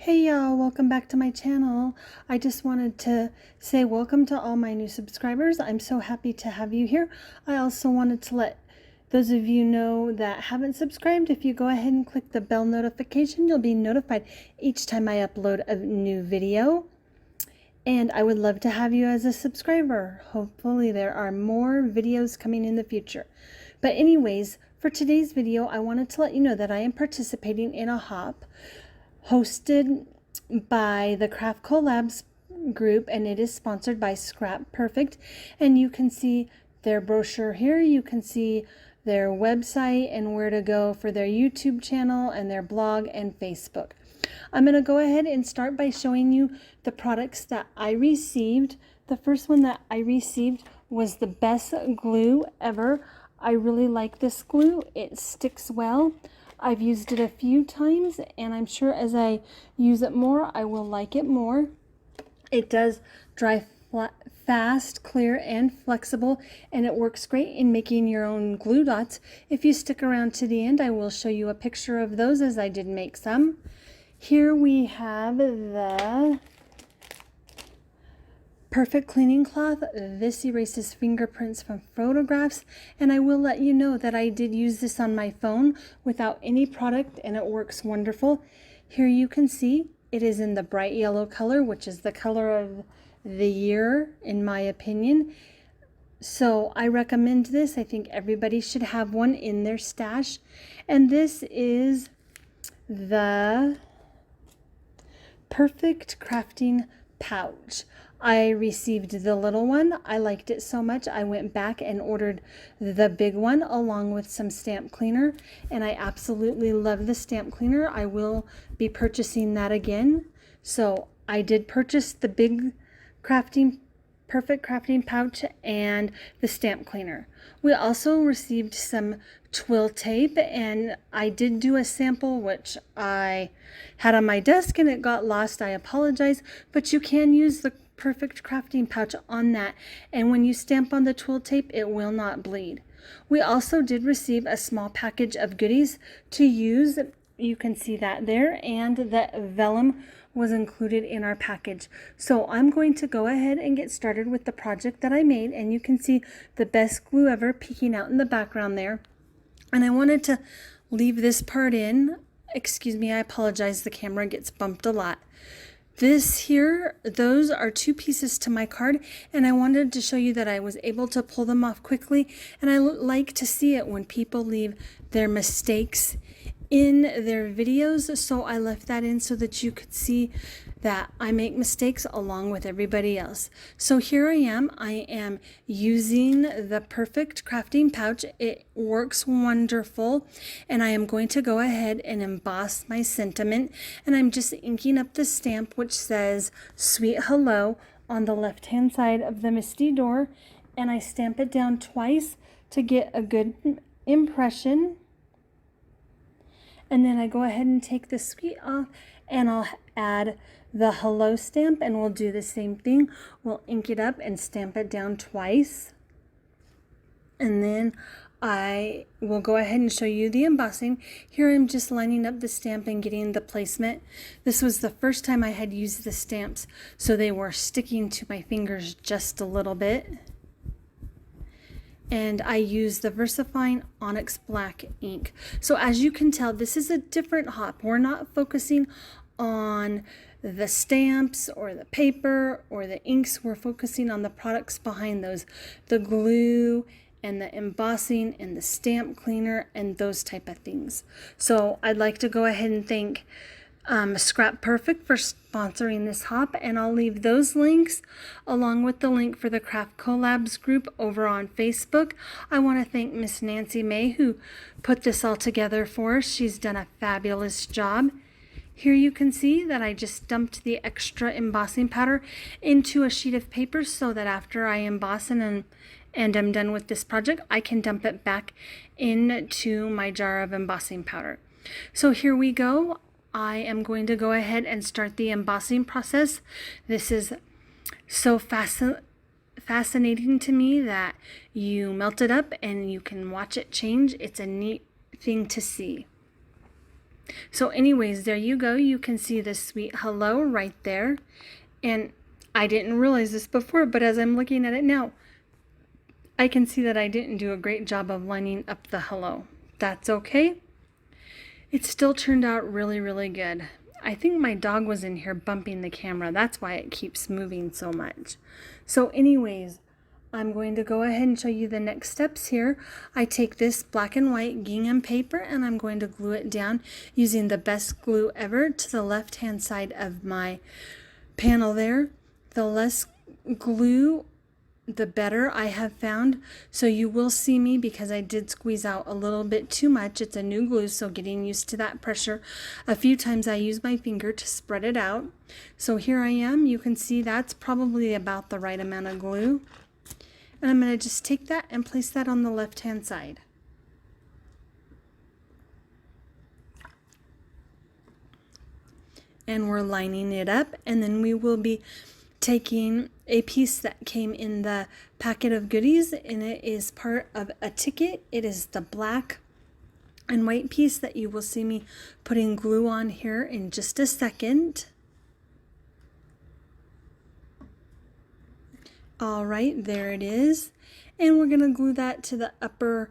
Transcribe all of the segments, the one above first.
Hey y'all, welcome back to my channel. I just wanted to say welcome to all my new subscribers. I'm so happy to have you here. I also wanted to let those of you know that haven't subscribed, if you go ahead and click the bell notification, you'll be notified each time I upload a new video. And I would love to have you as a subscriber. Hopefully there are more videos coming in the future. But anyways, for today's video, I wanted to let you know that I am participating in a hop hosted by the Craft Collabs group, and it is sponsored by Scraperfect. And you can see their brochure here. You can see their website and where to go for their YouTube channel and their blog and Facebook. I'm going to go ahead and start by showing you the products that I received. The first one that I received was the best glue ever. I really like this glue. It sticks well. I've used it a few times, and I'm sure as I use it more, I will like it more. It does dry fast, clear, and flexible, and it works great in making your own glue dots. If you stick around to the end, I will show you a picture of those, as I did make some. Here we have the Perfect Cleaning Cloth. This erases fingerprints from photographs, and I will let you know that I did use this on my phone without any product, and it works wonderful. Here you can see it is in the bright yellow color, which is the color of the year in my opinion. So I recommend this. I think everybody should have one in their stash. And this is the Perfect Crafting Pouch. I received the little one. I liked it so much I went back and ordered the big one along with some stamp cleaner, and I absolutely love the stamp cleaner. I will be purchasing that again. So I did purchase the big Perfect Crafting Pouch and the stamp cleaner. We also received some twill tape, and I did do a sample which I had on my desk and it got lost. I apologize, but you can use the Perfect Crafting Pouch on that, and when you stamp on the twill tape, it will not bleed. We also did receive a small package of goodies to use. You can see that there, and the vellum was included in our package. So I'm going to go ahead and get started with the project that I made, and you can see the best glue ever peeking out in the background there. And I wanted to leave this part in. Excuse me, I apologize, the camera gets bumped a lot. This here, those are two pieces to my card, and I wanted to show you that I was able to pull them off quickly, and I like to see it when people leave their mistakes in their videos, so I left that in so that you could see that I make mistakes along with everybody else. So here I am using the Perfect Crafting Pouch. It works wonderful, and I am going to go ahead and emboss my sentiment, and I'm just inking up the stamp which says Sweet Hello on the left hand side of the Misty door, and I stamp it down twice to get a good impression. And then I go ahead and take the sweet off, and I'll add the hello stamp, and we'll do the same thing. We'll ink it up and stamp it down twice. And then I will go ahead and show you the embossing. Here I'm just lining up the stamp and getting the placement. This was the first time I had used the stamps, so they were sticking to my fingers just a little bit. And I use the VersaFine Onyx Black ink. So as you can tell, this is a different hop. We're not focusing on the stamps or the paper or the inks. We're focusing on the products behind those, the glue and the embossing and the stamp cleaner and those type of things. So I'd like to go ahead and thank Scraperfect for sponsoring this hop, and I'll leave those links along with the link for the Craft Collabs group over on Facebook. I want to thank Miss Nancy May who put this all together for us. She's done a fabulous job. Here you can see that I just dumped the extra embossing powder into a sheet of paper so that after I emboss and I'm done with this project, I can dump it back into my jar of embossing powder. So here we go. I am going to go ahead and start the embossing process. This is so fascinating to me that you melt it up and you can watch it change. It's a neat thing to see. So anyways, there you go. You can see the sweet hello right there. And I didn't realize this before, but as I'm looking at it now, I can see that I didn't do a great job of lining up the hello. That's okay. It still turned out really, really good. I think my dog was in here bumping the camera. That's why it keeps moving so much. So anyways, I'm going to go ahead and show you the next steps here. I take this black and white gingham paper and I'm going to glue it down using the best glue ever to the left-hand side of my panel there. The less glue, the better I have found. So you will see me, because I did squeeze out a little bit too much. It's a new glue, so getting used to that pressure. A few times I use my finger to spread it out. So here I am. You can see that's probably about the right amount of glue. And I'm going to just take that and place that on the left-hand side. And we're lining it up, and then we will be taking a piece that came in the packet of goodies, and it is part of a ticket. It is the black and white piece that you will see me putting glue on here in just a second. All right, there it is. And we're going to glue that to the upper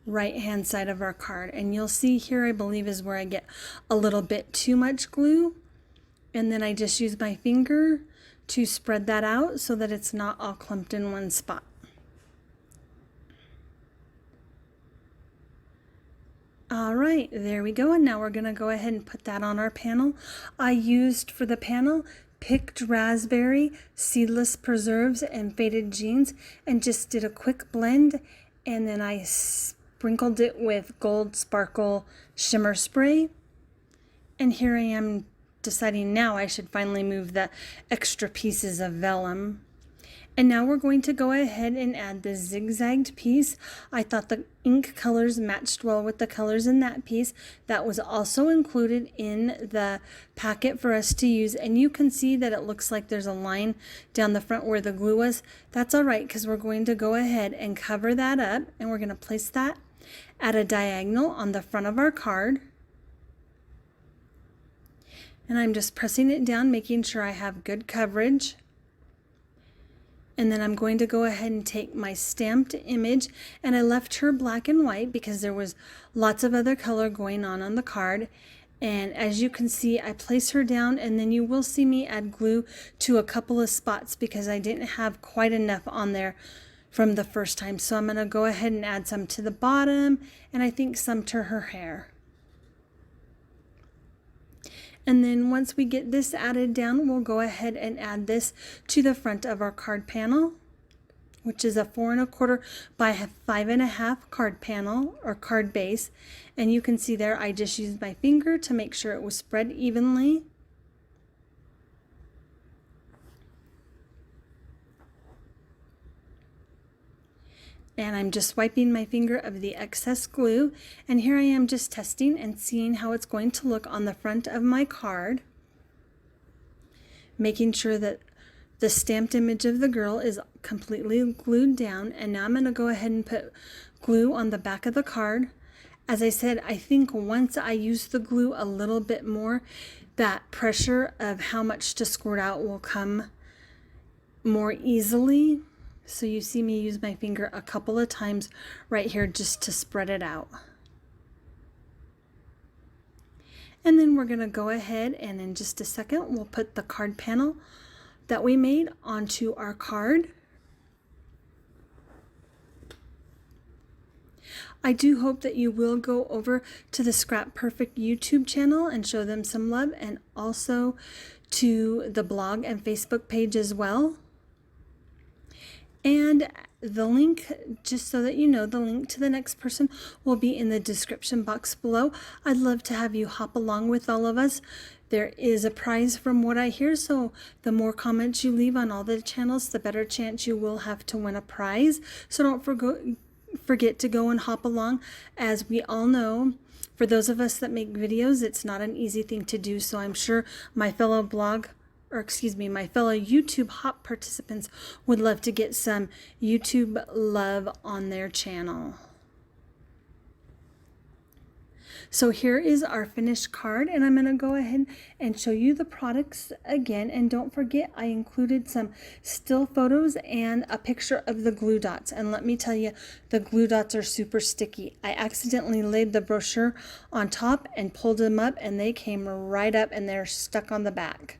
right hand side of our card. And you'll see here, I believe, is where I get a little bit too much glue. And then I just use my finger to spread that out so that it's not all clumped in one spot. All right, there we go. And now we're going to go ahead and put that on our panel. I used for the panel picked raspberry, seedless preserves, and faded jeans, and just did a quick blend. And then I sprinkled it with gold sparkle shimmer spray. And here I am deciding now I should finally move the extra pieces of vellum. And now we're going to go ahead and add the zigzagged piece. I thought the ink colors matched well with the colors in that piece. That was also included in the packet for us to use. And you can see that it looks like there's a line down the front where the glue was. That's all right, because we're going to go ahead and cover that up. And we're going to place that at a diagonal on the front of our card. And I'm just pressing it down, making sure I have good coverage. And then I'm going to go ahead and take my stamped image, and I left her black and white because there was lots of other color going on the card. And as you can see, I place her down, and then you will see me add glue to a couple of spots because I didn't have quite enough on there from the first time. So I'm going to go ahead and add some to the bottom, and I think some to her hair. And then once we get this added down, we'll go ahead and add this to the front of our card panel, which is a 4 1/4 by 5 1/2 card panel or card base. And you can see there, I just used my finger to make sure it was spread evenly. And I'm just wiping my finger of the excess glue. And here I am just testing and seeing how it's going to look on the front of my card. Making sure that the stamped image of the girl is completely glued down. And now I'm going to go ahead and put glue on the back of the card. As I said, I think once I use the glue a little bit more, that pressure of how much to squirt out will come more easily. So you see me use my finger a couple of times right here just to spread it out. And then we're going to go ahead and in just a second we'll put the card panel that we made onto our card. I do hope that you will go over to the Scraperfect YouTube channel and show them some love, and also to the blog and Facebook page as well. And the link, just so that you know, the link to the next person will be in the description box below. I'd love to have you hop along with all of us. There is a prize from what I hear, so the more comments you leave on all the channels, the better chance you will have to win a prize. So don't forget to go and hop along. As we all know, for those of us that make videos, it's not an easy thing to do. So I'm sure my fellow my fellow YouTube Hop participants would love to get some YouTube love on their channel. So here is our finished card, and I'm going to go ahead and show you the products again. And don't forget, I included some still photos and a picture of the glue dots. And let me tell you, the glue dots are super sticky. I accidentally laid the brochure on top and pulled them up, and they came right up and they're stuck on the back.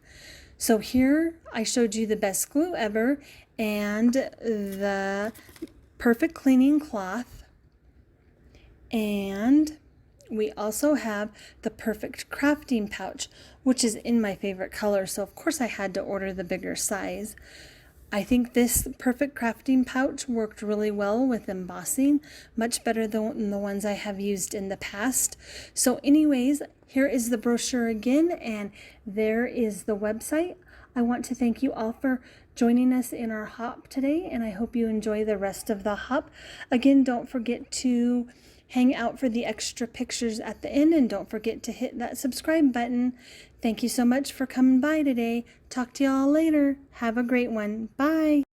So here I showed you the best glue ever and the perfect cleaning cloth, and we also have the perfect crafting pouch, which is in my favorite color, so of course I had to order the bigger size. I think this perfect crafting pouch worked really well with embossing, much better than the ones I have used in the past. So anyways, here is the brochure again, and there is the website. I want to thank you all for joining us in our hop today, and I hope you enjoy the rest of the hop. Again, don't forget to hang out for the extra pictures at the end, and don't forget to hit that subscribe button. Thank you so much for coming by today. Talk to y'all later. Have a great one. Bye.